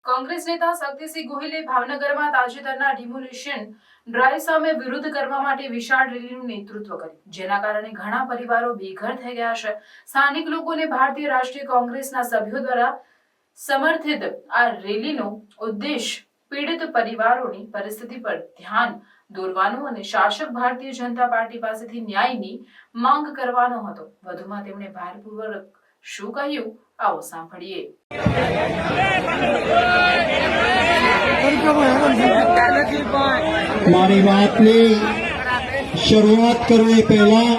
કોંગ્રેસ નેતા શક્તિસિંહ ગોહિલે ભાવનગરમાં તાજેતરના ડિમોલિશન ડ્રાઈવ સામે વિરોધ કરવા માટે વિશાળ રેલીનું નેતૃત્વ કર્યું, જેના કારણે ઘણા પરિવારો બેઘર થઈ ગયા છે. સ્થાનિક લોકોને ભારતીય રાષ્ટ્રીય કોંગ્રેસના સભ્યો દ્વારા સમર્થિત આ રેલીનો ઉદ્દેશ પીડિત પરિવારોની પરિસ્થિતિ પર ધ્યાન દોરવાનો અને શાસક ભારતીય જનતા પાર્ટી પાસેથી ન્યાયની માંગ કરવાનો હતો. વધુમાં તેમણે ભારપૂર્વક શું કહ્યું, આવો સાંભળીએ. મારી વાતની શરૂઆત કરવી પહેલા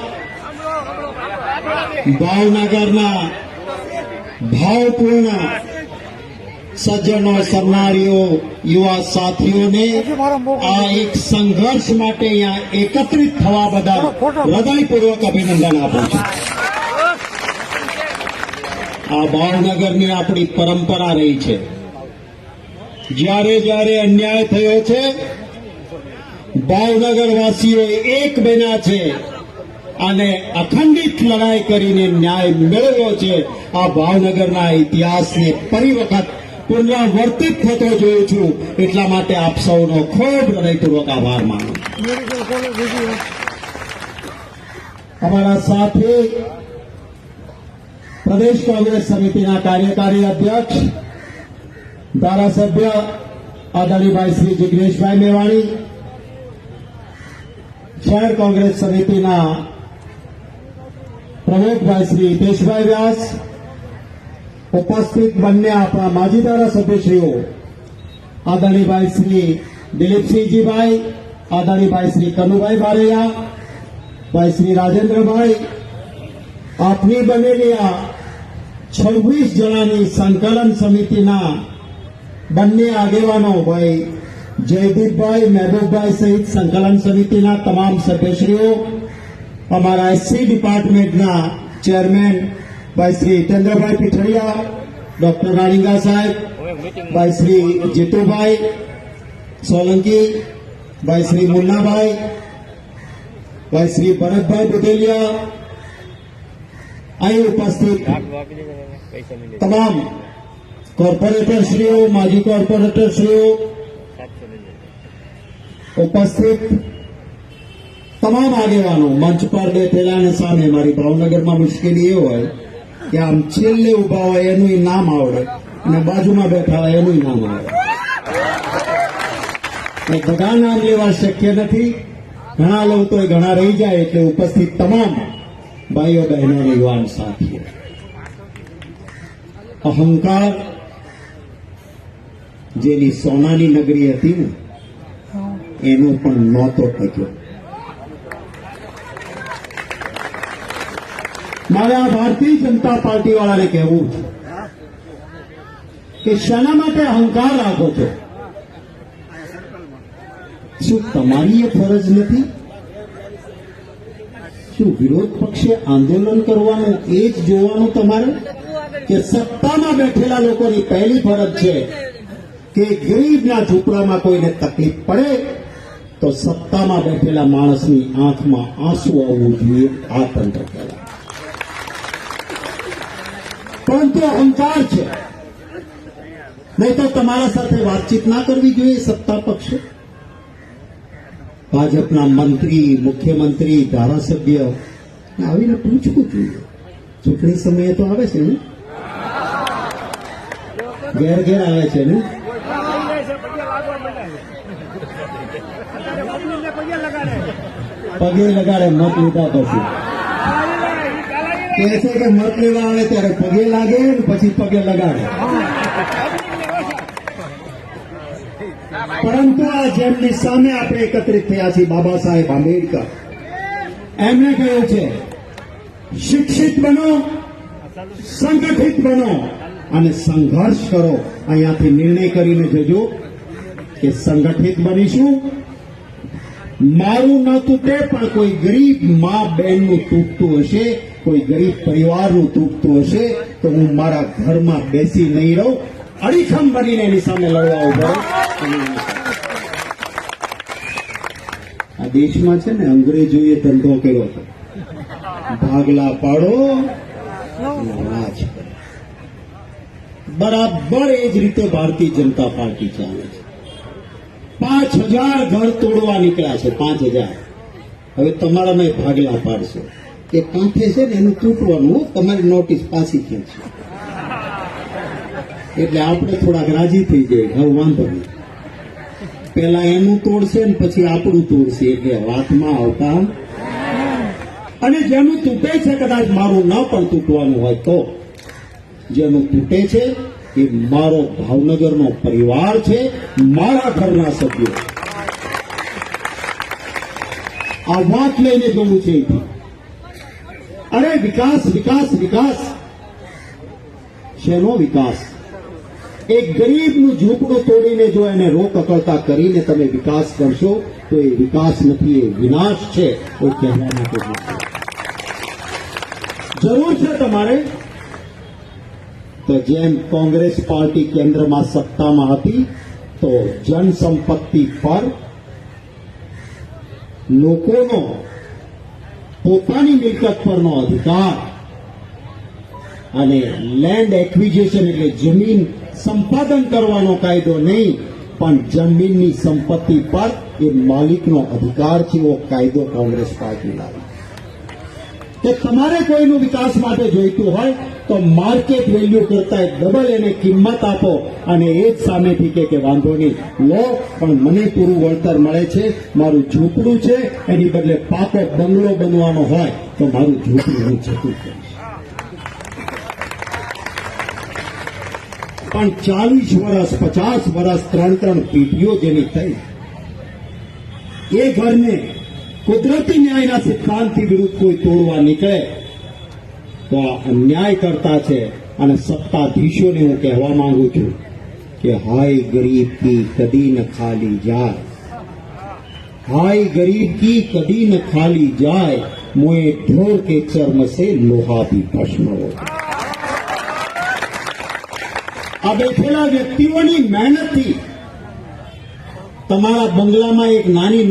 ભાવનગરના ભાવપૂર્ણ સજ્જનો, સન્નારીઓ, યુવા સાથીઓને આ એક સંઘર્ષ માટે અહીંયા એકત્રિત થવા બદલ હૃદયપૂર્વક અભિનંદન આપું છું. આ ભાવનગરની આપણી પરંપરા રહી છે. જ્યારે જ્યારે અન્યાય થયો છે, ભાવનગરવાસીઓ એક બન્યા છે અને અખંડિત લડાઈ કરીને ન્યાય મેળવ્યો છે. આ ભાવનગરના ઇતિહાસને ફરી વખત પુનરાવર્તિત થતો જોઉં છું. એટલા માટે આપ સૌનો ખૂબ હૃદયપૂર્વક આભાર માનું. અમારા સાથે પ્રદેશ કોંગ્રેસ સમિતિના કાર્યકારી અધ્યક્ષ, ધારાસભ્ય આદરણીય શ્રી જિગ્નેશભાઈ મેવાણી, શહેર કોંગ્રેસ સમિતિના પ્રમુખભાઈ શ્રી હિતેશભાઈ વ્યાસ, ઉપસ્થિત બંને આપણા માજી ધારાસભ્યશ્રીઓ આદરણીય શ્રી દિલીપસિંહજીભાઈ, આદરણીય શ્રી કનુભાઈ બારૈયા, ભાઈ શ્રી રાજેન્દ્રભાઈ, આપની બનેલી આ 26 જણાની સંકલન સમિતિના બંને આગેવાનો ભાઈ જયદીપભાઈ, મહેબૂબભાઈ સહિત સંકલન સમિતિના તમામ સભ્યશ્રીઓ, અમારા એસસી ડિપાર્ટમેન્ટના ચેરમેન ભાઈ શ્રી હિતેન્દ્રભાઈ પીઠડિયા, ડોક્ટર રાણીંગા સાહેબ, ભાઈ શ્રી જીતુભાઈ સોલંકી, ભાઈ શ્રી મુન્નાભાઈ, ભાઈ શ્રી ભરતભાઈ બુધેલિયા, અહીં ઉપસ્થિત તમામ કોર્પોરેટરશ્રીઓ, માજી કોર્પોરેટરશ્રીઓ, ઉપસ્થિત તમામ આગેવાનો, મંચ પર બેઠેલાને સામે મારી ભાવનગરમાં મુશ્કેલી એ હોય કે આમ છેલ્લે ઉભા હોય એનું નામ આવડે અને બાજુમાં બેઠા હોય એનું નામ આવડે. બધા નામ લેવા શક્ય નથી. ઘણા લોકો ઘણા રહી જાય. એટલે ઉપસ્થિત તમામ ભાઈઓ, બહેનો, યુવાન સાથીઓ, અહંકાર જેની સોનાની નગરી હતી ને એનો પણ નહોતો ટક્યો. મારે આ ભારતીય જનતા પાર્ટી વાળાને કહેવું છે કે શાના માટે અહંકાર રાખો છો? શું તમારી એ ફરજ નથી? શું વિરોધ પક્ષે આંદોલન કરવાનું એ જ જોવાનું તમારે? કે સત્તામાં બેઠેલા લોકોની પહેલી ફરજ છે કે ગરીબના ઝૂંપડામાં કોઈને તકલીફ પડે તો સત્તામાં બેઠેલા માણસની આંખમાં આંસુ આવવું જોઈએ. આ તંત્ર પહેલા. પરંતુ અહંકાર છે, નહીં તો તમારા સાથે વાતચીત ના કરવી જોઈએ. સત્તા પક્ષે ભાજપના મંત્રી, મુખ્યમંત્રી, ધારાસભ્ય આવીને પૂછવું જોઈએ. ચૂંટણી સમયે તો આવે છે ને, ઘેર ઘેર આવે છે ને. પગે લગાડે મત લીધા પછી કહે છે કે મત લેવા આવે ત્યારે પગે લાગે ને પછી પગે લગાડે. પરંતુ આ જેમની સામે આપણે એકત્રિત થયા છીએ, બાબા સાહેબ આંબેડકર, એમણે કહ્યું છે શિક્ષિત બનો, સંગઠિત બનો અને સંઘર્ષ કરો. અહીંયાથી નિર્ણય કરીને જજો કે સંગઠિત બનીશું. મારું ન તૂટે પણ કોઈ ગરીબ મા બહેનનું તૂટતું હશે, કોઈ ગરીબ પરિવારનું તૂટતું હશે તો હું મારા ઘરમાં બેસી નહીં રહું. અડીખમ બનીને એની સામે લડવા ઉભો. આ દેશમાં છે ને અંગ્રેજોએ ધંધો કર્યો હતો. ભાગલા પાડો અને રાજ કરો. બરાબર એ જ રીતે ભારતીય જનતા પાર્ટી ચાલે છે. 5,000 ઘર તોડવા નીકળ્યા છે. 5,000. હવે તમારા મેં ભાગલા પાડશો. એ કાંઠે છે ને એનું તૂટવાનું, તમારી નોટિસ પાછી ખેંચશે. એટલે આપણે થોડાક રાજી થઈ જાય. હવે વાંધો નહીં, પેલા એનું તોડશે ને પછી આપણું તોડશે, એટલે વાતમાં આવતા. અને જેનું તૂટે છે, કદાચ મારું ન પણ તૂટવાનું હોય તો, જેનું તૂટે છે એ મારો ભાવનગરનો પરિવાર છે, મારા ઘરના સભ્યો. આ વાત લઈને જવું છે. અરે વિકાસ વિકાસ વિકાસ, શેનો વિકાસ? એક ગરીબનું ઝૂંપડું તોડીને જો એને રોકકળતા કરીને તમે વિકાસ કરશો તો એ વિકાસ નથી, એ વિનાશ છે. એ કહેવા માટે જરૂર છે તમારે. તો જેમ કોંગ્રેસ પાર્ટી કેન્દ્રમાં સત્તામાં હતી તો જનસંપત્તિ પર લોકોનો પોતાની મિલકત પરનો અધિકાર અને લેન્ડ એક્વિઝિશન એટલે જમીન સંપાદન કરવાનો કાયદો નહીં, પણ જમીનની સંપત્તિ પર એ માલિકનો અધિકાર છે એવો કાયદો કોંગ્રેસ પાર્ટી લાવી. કે તમારે કોઈનું વિકાસ માટે જોઈતું હોય તો માર્કેટ વેલ્યુ કરતા ડબલ એને કિંમત આપો અને એ જ સામેથી કે વાંધો નહીં લો, પણ મને પૂરું વળતર મળે છે. મારું ઝૂંપડું છે, એની બદલે પાકો બંગલો બનવાનો હોય તો મારું ઝૂંપડું હું જતું કરીશ. પણ 40 વર્ષ 50 વર્ષ 3 પેઢીઓ જેની થઈ, એ ઘરને કુદરતી ન્યાયના સિદ્ધાંતથી વિરુદ્ધ કોઈ તોડવા નીકળે તો આ અન્યાય કરતા છે. અને સત્તાધીશોને હું કહેવા માંગુ છું કે હાય ગરીબ કી કદી ન ખાલી જાય, હાય ગરીબ કી કદી ન ખાલી જાય, મોએ ઢોર કે ચર્મ સે લોહા ભી ભસ્મ હો. આ બેઠેલા વ્યક્તિઓની મહેનતથી તમારા બંગલામાં એક નાની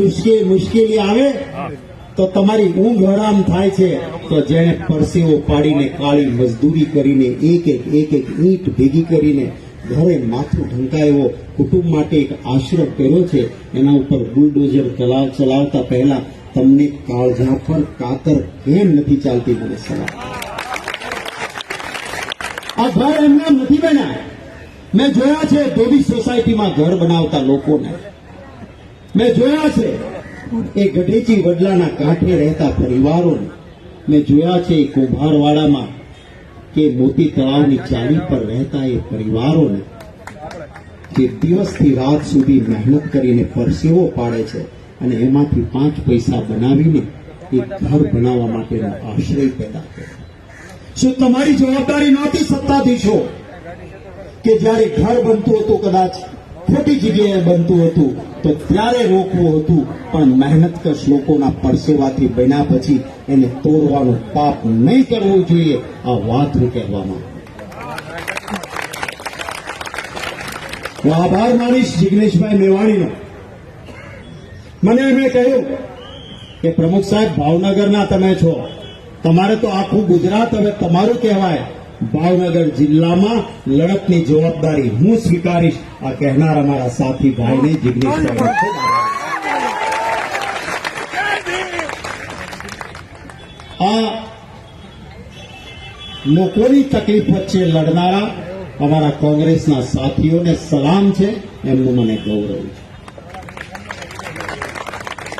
મુશ્કેલી આવે તો તમારી ઊંઘ હરામ થાય છે. તો જેણે પરસેવો પાડીને કાળી મજદૂરી કરીને એક ઈંટ ભેગી કરીને ઘરે માથું ઢંકાયો કુટુંબ માટે એક આશરો કર્યો છે, એના ઉપર બુલડોઝર ચલાવતા પહેલા તમને કાળજા પર કાતર કેમ નથી ચાલતી? મને સવાલ. આ ઘર એમના નથી બન્યા. મેં જોયા છે ધોબી સોસાયટીમાં ઘર બનાવતા લોકોને, મેં જોયા છે એ ગઢેચી વડલાના કાંઠે રહેતા પરિવારોને, મેં જોયા છે કુંભારવાડામાં કે મોતી તળાવની ચાલી પર રહેતા એ પરિવારોને જે દિવસથી રાત સુધી મહેનત કરીને પરસેવો પાડે છે અને એમાંથી 5 પૈસા બનાવીને એક ઘર બનાવવા માટેનો આશ્રય પેદા કરે. શું તમારી જવાબદારી નહોતી સત્તાધીશો કે જ્યારે ઘર બનતું હતું કદાચ ખોટી જગ્યાએ બનતું હતું તો ત્યારે રોકવું હતું, પણ મહેનતકશ લોકોના પરસેવાથી બન્યા પછી એને તોડવાનું પાપ નહીં કરવું જોઈએ? આ વાત હું કહેવામાં હું આભાર માનીશ જિગ્નેશભાઈ મેવાણીનો. મને એમણે કહ્યું કે પ્રમુખ સાહેબ ભાવનગરના તમે છો, તમારે તો આખું ગુજરાત હવે તમારું કહેવાય. ભાવનગર જિલ્લામાં લડતની જવાબદારી હું સ્વીકારીશ. આ કહેનાર અમારા સાથી ભાઈને જિગ્નેશભાઈ. આ લોકોની તકલીફ વચ્ચે લડનારા અમારા કોંગ્રેસના સાથીઓને સલામ છે, એમનું મને ગૌરવ છે.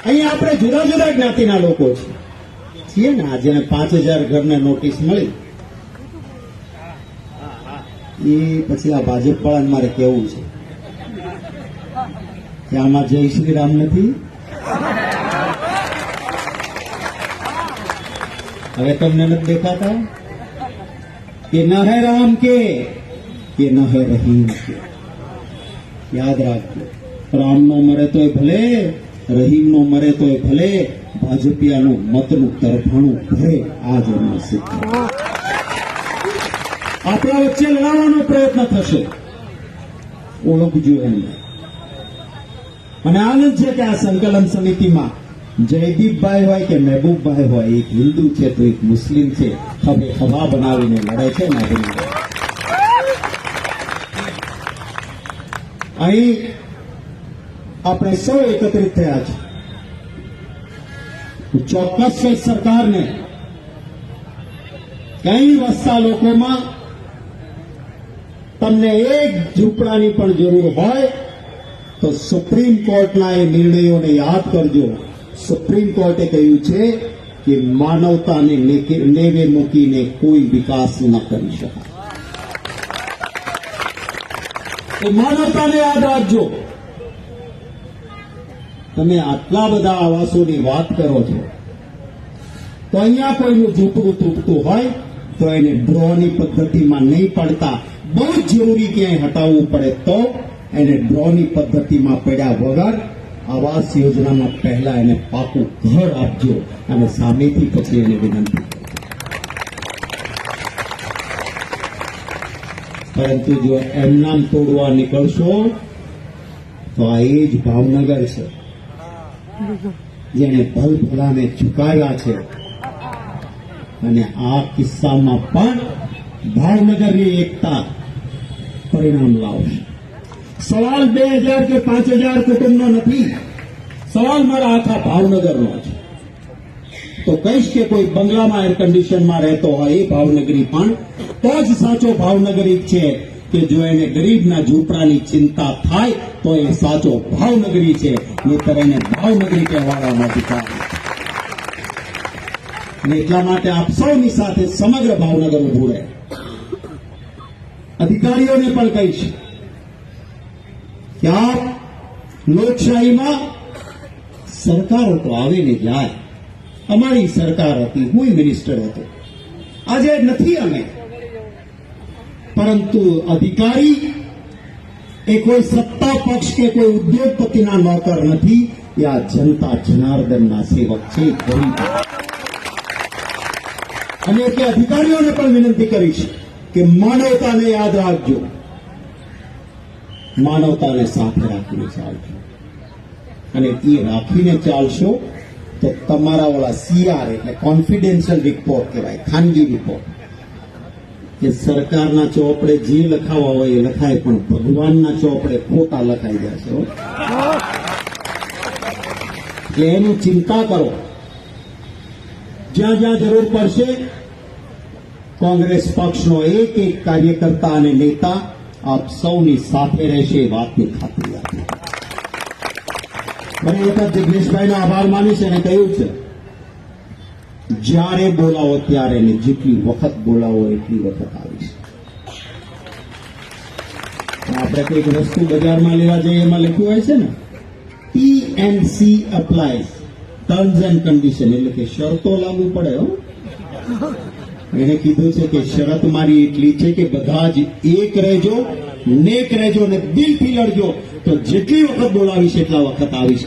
અહીં આપણે જુદા જુદા જ્ઞાતિના લોકો છીએ ને. આ જેને 5,000 ઘરને નોટિસ મળી એ પછી આ ભાજપ વાળાને મારે કહેવું છે કે આમાં જય શ્રી રામ નથી. હવે તમને નથી દેખાતા કે ન હે રામ કે ન હે રહીમ કે? યાદ રાખજો, રામનો મરે તોય ભલે, રહીમનો મરે તોય ભલે, ભાજપિયાનું મતનું તરફાણું ભરે. આ જન્મ સિદ્ધ આપણા વચ્ચે લડાવવાનો પ્રયત્ન થશે, ઓળખજો એમને. અને આનંદ છે કે આ સંકલન સમિતિમાં જયદીપભાઈ હોય કે મહેબૂબભાઈ હોય, એક હિન્દુ છે તો એક મુસ્લિમ છે, હવે હવા બનાવીને લડે છે નાગરિકો. અહીં આપણે સૌ એકત્રિત થયા છે. ચોક્કસ છે સરકારને કઈ વસતા લોકોમાં તમને એક ઝૂંપડાની પણ જરૂર હોય તો સુપ્રીમ કોર્ટના એ નિર્ણયોને યાદ કરજો. સુપ્રીમ કોર્ટે કહ્યું છે કે માનવતાને નેવે મૂકીને કોઈ વિકાસ ન કરી શકાય. એ માનવતાને યાદ રાખજો. તમે આટલા બધા આવાસોની વાત કરો છો તો અહીંયા કોઈનું ઝૂંપડું તૂટતું હોય તો એને ડ્રોની પદ્ધતિમાં નહીં પડતા, બહુ જ જરૂરી ક્યાંય હટાવવું પડે તો એને ડ્રોની પદ્ધતિમાં પડ્યા વગર આવાસ યોજનામાં પહેલા એને પાકું ઘર આપજો અને સામેથી પછી એને વિનંતી. પરંતુ જો એમનામ તોડવા નીકળશો તો આ એ જ ભાવનગર છે જેને ભલભલાને ઝુકાવ્યા છે. અને આ કિસ્સામાં પણ ભાવનગરની એકતા પરિણામ લાવશે. સવાલ 2000 કે 5000 કુટુંબનો નથી, સવાલ મારા આખા ભાવનગરનો છે. તો કહીશ કે કોઈ બંગલામાં એર કન્ડિશનમાં રહેતો હોય એ ભાવનગરી પણ તો જ સાચો ભાવનગરી છે કે જો એને ગરીબના ઝૂંપડાની ચિંતા થાય તો એ સાચો ભાવનગરી છે, નહીંતર એને ભાવનગરી કહેવાના અધિકાર. અને એટલા માટે આપ સૌની સાથે સમગ્ર ભાવનગર ઉભું રહે. અધિકારીઓને પણ કહીશ કે આપ લોકશાહીમાં સરકારો તો આવે ને જાય. અમારી સરકાર હતી, હું મિનિસ્ટર હતો, આજે નથી અમે. પરંતુ અધિકારી એ કોઈ સત્તા પક્ષ કે કોઈ ઉદ્યોગપતિના નોકર નથી, એ આ જનતા જનાર્દનના સેવક છે, ગરીબ. અને એટલે અધિકારીઓને પણ વિનંતી કરીશ કે માનવતાને યાદ રાખજો, માનવતાને સાથે રાખીને ચાલજો. અને એ રાખીને ચાલશો તો તમારા ઓલા CR એટલે કોન્ફિડેન્શિયલ રિપોર્ટ કહેવાય, ખાનગી રિપોર્ટ, કે સરકારના ચોપડે જે લખાવા હોય એ લખાય, પણ ભગવાનના ચોપડે ખોટા લખાઈ જશે. એટલે એની ચિંતા કરો. જ્યાં જ્યાં જરૂર પડશે કોંગ્રેસ પક્ષનો એક એક કાર્યકર્તા અને નેતા આપ સૌની સાથે રહેશે, એ વાતની ખાતરી આપી. મને વખત જિગ્નેશભાઈનો આભાર માનીશ અને કહ્યું છે જ્યારે બોલાવો ત્યારે ને જેટલી વખત બોલાવો એટલી વખત આવીશ. આપણે કોઈક વસ્તુ બજારમાં લેવા જઈએ એમાં લખ્યું હોય છે ને T&C અપ્લાયઝ, ટર્મ્સ એન્ડ કન્ડિશન, એટલે કે શરતો લાગુ પડે. એને કીધું છે કે શરત મારી એટલી છે કે બધા જ એક રહેજો, નેક રહેજો ને દિલથી લડજો, તો જેટલી વખત બોલાવીશ એટલા વખત આવીશ.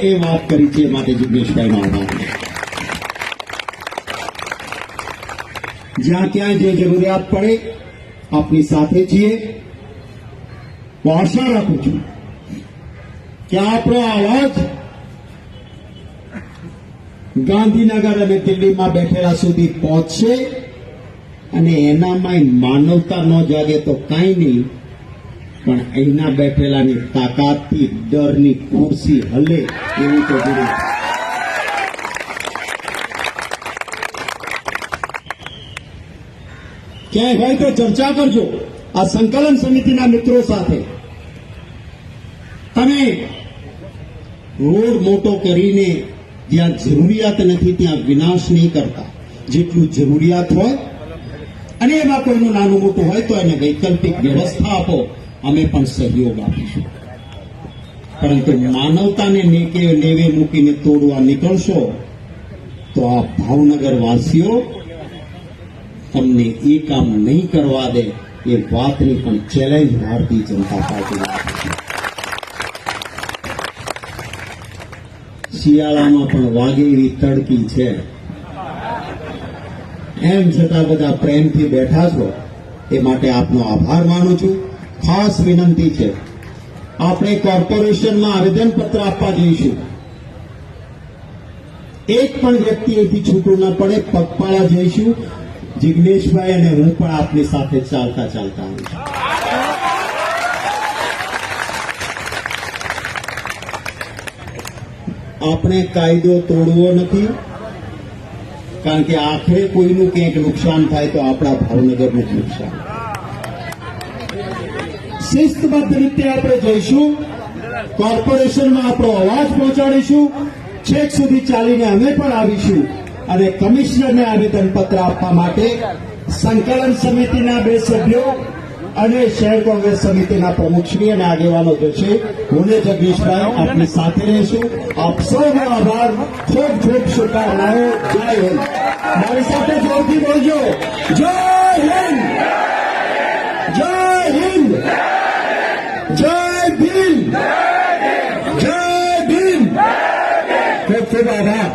એ વાત કરી છે, માટે જિગ્નેશભાઈનો આભાર. જ્યાં ક્યાં જે જરૂરિયાત પડે આપની સાથે છીએ. હું આશા રાખું છું કે આપણો અવાજ ગાંધીનગર અને દિલ્હીમાં બેઠેલા સુધી પહોંચશે. અને એનામાં માનવતા ન જાગે તો કાંઈ નહીં, પણ અહીંના બેઠેલાની તાકાતથી ડરની ખુરશી હલે એવું તો જરૂર. ક્યાંય હોય તો ચર્ચા કરજો આ સંકલન સમિતિના મિત્રો સાથે. તમે રોડ મોટો કરીને જ્યાં જરૂરિયાત નથી ત્યાં વિનાશ નહીં કરતા. જેટલું જરૂરિયાત હોય અને એમાં કોઈનું નાનું મોટું હોય તો એને વૈકલ્પિક વ્યવસ્થા આપો, અમે પણ સહયોગ આપીશું. પરંતુ માનવતાને નેવે મૂકીને તોડવા નીકળશો તો આ ભાવનગર વાસીઓ તમને એ કામ નહીં કરવા દે, એ વાતની પણ ચેલેન્જ ભારતીય જનતા પાર્ટી આપે છે. શિયાળામાં પણ વાગે એવી તડકી છે, એમ છતાં બધા પ્રેમથી બેઠા છો, એ માટે આપનો આભાર માનું છું. ખાસ વિનંતી છે, આપણે કોર્પોરેશનમાં આવેદનપત્ર આપવા જઈશું એક પણ વ્યક્તિ અહીંથી છૂટું ન પડે. પગપાળા જઈશું. જિગ્નેશભાઈ અને હું પણ આપની સાથે ચાલતા ચાલતા આવીશું. આપણે કાયદો તોડવો નથી, કારણ કે આખરે કોઈનું ક્યાંક નુકસાન થાય તો આપણા ભાવનગરનું જ નુકસાન. શિસ્તબદ્ધ રીતે આપણે જઈશું. કોર્પોરેશનમાં આપણો અવાજ પહોંચાડીશું. છેક સુધી ચાલીને અમે પણ આવીશું અને કમિશનરને આવેદનપત્ર આપવા માટે સંકલન સમિતિના 2 સભ્યો અને શહેર કોંગ્રેસ સમિતિના પ્રમુખશ્રી અને આગેવાનો જશે. હું ને જગદીશભાઈ આપની સાથે રહીશું. આપ સૌનો આભાર. ખૂબ ખૂબ શુભકામનાઓ. જય હિન્દ. મારી સાથે જોરથી બોલજો. જય હિન્દ, જય હિન્દ, જય ભીમ, જય ભીમ. ખૂબ ખૂબ આભાર.